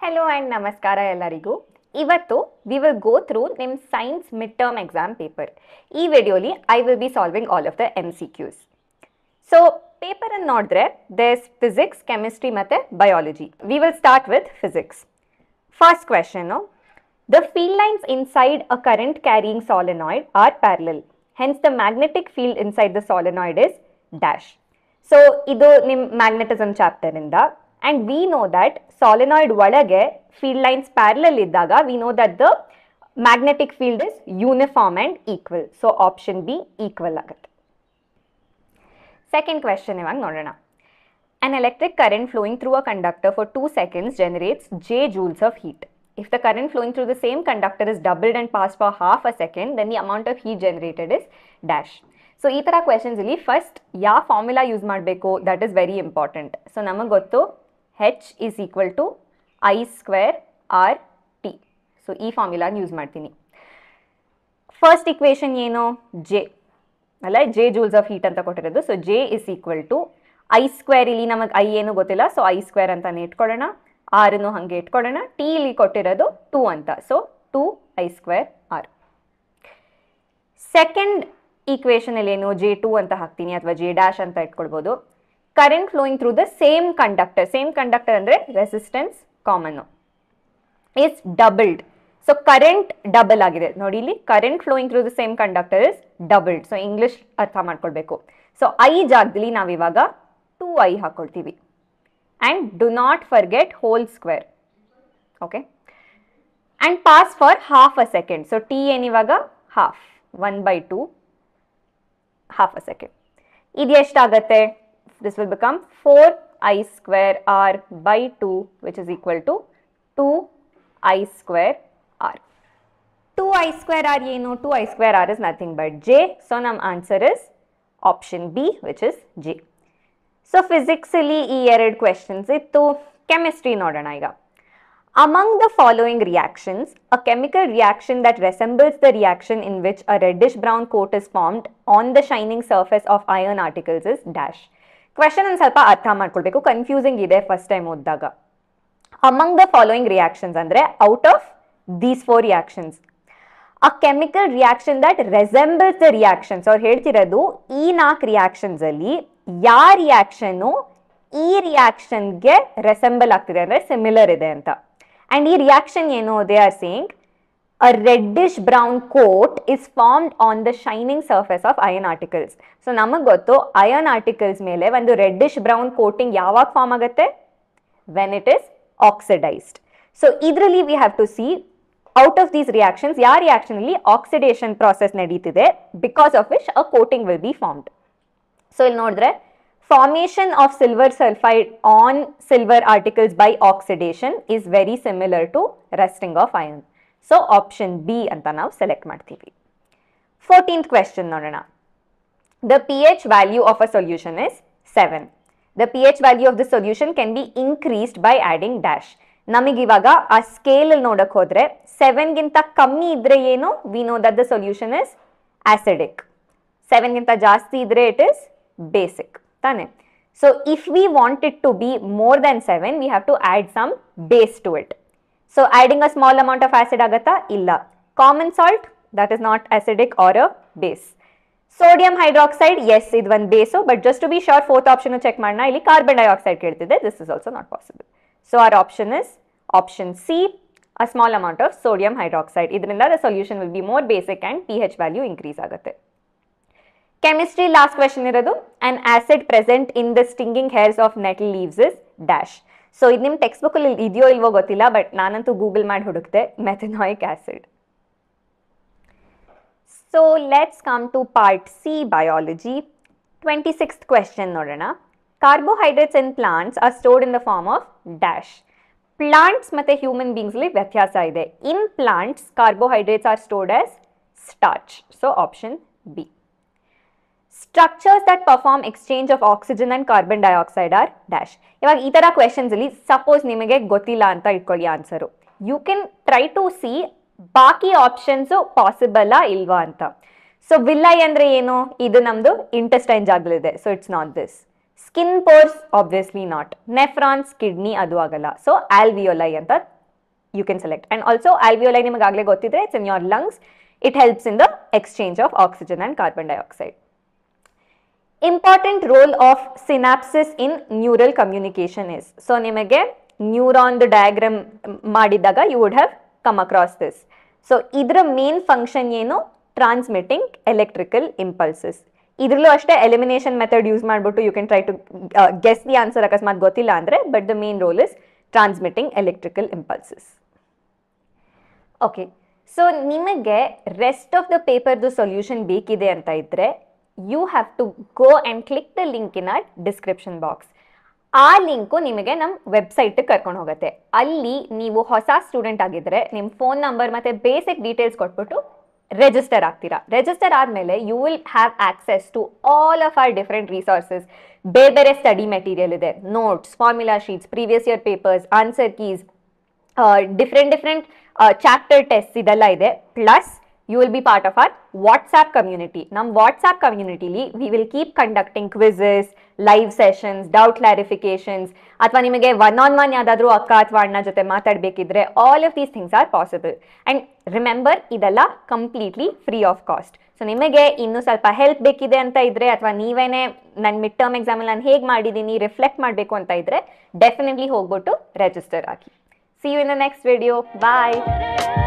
Hello and ನಮಸ್ಕಾರ ಎಲ್ಲರಿಗೂ. ಇವತ್ತು we will go through ನಿಮ್ಮ science midterm exam paper. ಈ ವಿಡಿಯೋಲಿ I will be solving all of the MCQs. So paper ಅನ್ನು ನೋಡಿದ್ರೆ there's physics, chemistry ಮತ್ತೆ biology. We will start with physics. First question, the field lines inside a current carrying solenoid are parallel. Hence the magnetic field inside the solenoid is dash. So ಇದು ನಿಮ್ಮ magnetism chapter ಇಂದ. And we know that solenoid ಒಳಗೆ field lines parallel ಇದ್ದಾಗ we know that the magnetic field is uniform and equal. So option B equal ಆಗುತ್ತೆ. Second question ಇವಾಗ ನೋಡೋಣ. An electric current flowing through a conductor for 2 seconds generates J joules of heat. If the current flowing through the same conductor is doubled and passed for half a second, then the amount of heat generated is dash. So ಈ ತರ questions ಇಲ್ಲಿ first ಯಾವ formula use ಮಾಡಬೇಕು that is very important. So ನಮಗೆ ಗೊತ್ತು H is equal to I square R T. So ಈ formula use ಮಾಡ್ತೀನಿ. First equation ಏನು J ಅಲ್ಲ, J joules of heat ಅಂತ ಕೊಟ್ಟಿರೋದು. So J is equal to I square, ಇಲ್ಲಿ ನಮಗೆ I ಏನು ಗೊತ್ತಿಲ್ಲ, ಸೊ I square ಅಂತಾನೆ ಇಟ್ಕೊಳ್ಳೋಣ, R ಅನ್ನು ಹಾಗೆ ಇಟ್ಕೊಳ್ಳೋಣ, T ಇಲ್ಲಿ ಕೊಟ್ಟಿರೋದು 2 ಅಂತ, so 2I square R. Second equation ಅಲ್ಲಿ ಏನು J2 ಅಂತ ಹಾಕ್ತೀನಿ ಅಥವಾ J ಡ್ಯಾಶ್ ಅಂತ ಇಟ್ಕೊಳ್ಬೋದು. Current flowing through the same conductor ಅಂದ್ರೆ resistance common is doubled. So current double ಆಗಿದೆ ನೋಡಿ, ಇಲ್ಲಿ current flowing through the same conductor is doubled. So English ಅರ್ಥ ಮಾಡ್ಕೊಳ್ಬೇಕು. ಸೊ ಐ ಜಾಗದಲ್ಲಿ ನಾವಿವಾಗ 2I ಹಾಕೊಳ್ತೀವಿ. And do not forget whole square. Okay, and pause for half a second. So T anyway half 1/2 half a second. ಇದು ಎಷ್ಟಾಗತ್ತೆ? This will become 4I square R by 2, which is equal to 2I square R. 2I square R ಏನು? 2I square R is nothing but J. So ನಮ್ಮ answer is option B, which is J. So physics ಅಲ್ಲಿ ಈ ಎರಡು questions ಇತ್ತು. Chemistry ನೋಡೋಣ ಈಗ. Among the following reactions, a chemical reaction that resembles the reaction in which a reddish brown coat is formed on the shining surface of iron articles is dash. Question ಒಂದು ಸ್ವಲ್ಪ ಅರ್ಥ ಮಾಡ್ಕೊಳ್ಬೇಕು, confusing ಇದೆ first time ಓದಿದಾಗ. Among the following reactions ಅಂದ್ರೆ out of these 4 reactions a chemical reaction that resembles the reactions. ಅವ್ರು ಹೇಳ್ತಿರೋದು ಈ 4 ರಿಯಾಕ್ಷನ್ಸ್ ಅಲ್ಲಿ ಯಾವ ರಿಯಾಕ್ಷನ್ ಈ ರಿಯಾಕ್ಷನ್ಗೆ ರೆಸೆಂಬಲ್ ಆಗ್ತಿದೆ ಅಂದ್ರೆ ಸಿಮಿಲರ್ ಇದೆ ಅಂತ. ಅಂಡ್ ಈ ರಿಯಾಕ್ಷನ್ ಏನು? They are saying a reddish brown coat is formed on the shining surface of iron articles. So ನಮಗೆ ಗೊತ್ತು iron articles ಮೇಲೆ ಒಂದು reddish brown coating ಯಾವಾಗ ಫಾರ್ಮ್ ಆಗುತ್ತೆ? when it is oxidized. So ಇದರಲ್ಲಿ we have to see out of these reactions ಯಾವ reaction ಅಲ್ಲಿ oxidation process ನಡೀತಿದೆ, because of which a coating will be formed. So ಇಲ್ಲಿ ನೋಡಿದ್ರೆ formation of silver sulfide on silver articles by oxidation is very similar to rusting of iron. So option B ಅಂತ ನಾವು select ಮಾಡ್ತೀವಿ. 14th question ನೋಡೋಣ. The pH value of a solution is 7. The pH value of the solution can be increased by adding dash. ನಮಗೆ ಇವಾಗ ಆ scale ಅಲ್ಲಿ ನೋಡಕ್ ಹೋದ್ರೆ 7 ಗಿಂತ ಕಮ್ಮಿ ಇದ್ರೆ ಏನು? we know that the solution is acidic. 7 ಗಿಂತ ಜಾಸ್ತಿ ಇದ್ರೆ it is basic ತಾನೆ. So if we want it to be more than 7, we have to add some base to it. So adding a small amount of acid agata? Illa. Common salt? That is not acidic or a base. Sodium hydroxide? Yes, ಇದು ಒಂದು base, but just to be sure, fourth option check ಮಾಡೋಣ. ಇಲ್ಲಿ carbon dioxide ಕೇಳ್ತಿದೆ. This is also not possible. So our option is option C, a small amount of sodium hydroxide. ಇದರಿಂದ the solution will be more basic and pH value increase ಆಗುತ್ತೆ. Chemistry last question ಇರೋದು. An acid present in the stinging hairs of nettle leaves is dash. So ಇದು ನಿಮ್ಮ text book ಅಲ್ಲಿ ಇದೆಯೋ ಇಲ್ವೋ ಗೊತ್ತಿಲ್ಲ, but ನಾನಂತೂ ಗೂಗಲ್ ಮಾಡಿ ಹುಡುಕ್ತೆ, methanoic acid. So let's come to part C biology. 26th question ನೋಡೋಣ. Carbohydrates in plants are stored in the form of dash. Plants ಮತ್ತೆ ಹ್ಯೂಮನ್ ಬೀಯಿಂಗ್ಸ್ ಅಲ್ಲಿ ವ್ಯತ್ಯಾಸ ಇದೆ. In plants carbohydrates are stored as starch. So option B. Structures that perform exchange of oxygen and carbon dioxide are dash. ಇವಾಗ ಈ ತರ questions ಅಲ್ಲಿ suppose ನಿಮಗೆ ಗೊತ್ತಿಲ್ಲ ಅಂತ ಇಟ್ಕೊಳ್ಳಿ answer, you can try to see ಬಾಕಿ ಆಪ್ಷನ್ಸ್ ಪಾಸಿಬಲ್ ಇಲ್ವಾ ಅಂತ. ಸೊ ವಿಲ್ಲೈ ಅಂದ್ರೆ ಏನು? ಇದು ನಮ್ದು ಇಂಟೆಸ್ಟೈನ್ ಜಾಗದಲ್ಲಿದೆ, so it's not this. Skin pores obviously not. Nephrons, kidney ಅದು ಆಗಲ್ಲ. ಸೊ ಆಲ್ವಿಯೋಲೈ ಅಂತ you can select. And also alveoli ನಿಮಗೆ ಆಗಲೇ ಗೊತ್ತಿದ್ರೆ it's in your lungs. It helps in the exchange of oxygen and carbon dioxide. Important role of synapsis in neural communication is. So ನಿಮಗೆ neuron diagram ಮಾಡಿದಾಗ you would have come across this. So ಇದರ main function ಏನು? Transmitting electrical impulses. ಇದ್ರಲ್ಲೂ ಅಷ್ಟೇ elimination method use ಮಾಡಿಬಿಟ್ಟು you can try to guess the answer ಅಕಸ್ಮಾತ್ ಗೊತ್ತಿಲ್ಲ ಅಂದರೆ. But the main role is transmitting electrical impulses. Okay, so ನಿಮಗೆ rest of the ಪೇಪರ್ದು ಸೊಲ್ಯೂಷನ್ ಬೇಕಿದೆ ಅಂತ ಇದ್ದರೆ you have to go and click the link in our description box. ಆ link ನಿಮಗೆ ನಮ್ಮ ವೆಬ್ಸೈಟಿಗೆ ಕರ್ಕೊಂಡು ಹೋಗುತ್ತೆ. ಅಲ್ಲಿ ನೀವು ಹೊಸ ಸ್ಟೂಡೆಂಟ್ ಆಗಿದ್ದರೆ ನಿಮ್ಮ ಫೋನ್ ನಂಬರ್ ಮತ್ತು ಬೇಸಿಕ್ ಡೀಟೇಲ್ಸ್ ಕೊಟ್ಬಿಟ್ಟು ರಿಜಿಸ್ಟರ್ ಆಗ್ತೀರಾ. ರಿಜಿಸ್ಟರ್ ಆದಮೇಲೆ you will have access to all of our different resources. ಬೇರೆ ಬೇರೆ ಸ್ಟಡಿ ಮೆಟೀರಿಯಲ್ ಇದೆ, notes, formula sheets, previous year papers, answer keys, different chapter test ಇದೆಲ್ಲ ಇದೆ. Plus you will be part of our WhatsApp community. Nam WhatsApp community li we will keep conducting quizzes, live sessions, doubt clarifications, athwa nimage one on one yadadru akka athwa anna jote matadbekidre all of these things are possible. And remember idella completely free of cost. So nimage innu ಸ್ವಲ್ಪ help ಬೇಕಿದೆ ಅಂತ ಇದ್ರೆ ಅಥವಾ ನೀವೇನೇ ನನ್ನ mid term exam ಅಲ್ಲಿ ನಾನು ಹೇಗೆ ಮಾಡಿದ್ದೀನಿ ರಿಫ್ಲೆಕ್ಟ್ ಮಾಡಬೇಕು ಅಂತ ಇದ್ರೆ ಡೆಫಿನೆಟ್ಲಿ ಹೋಗ್ಬಿಟ್ಟು ರಿಜಿಸ್ಟರ್ ಆಗಿ. See you in the next video. Bye.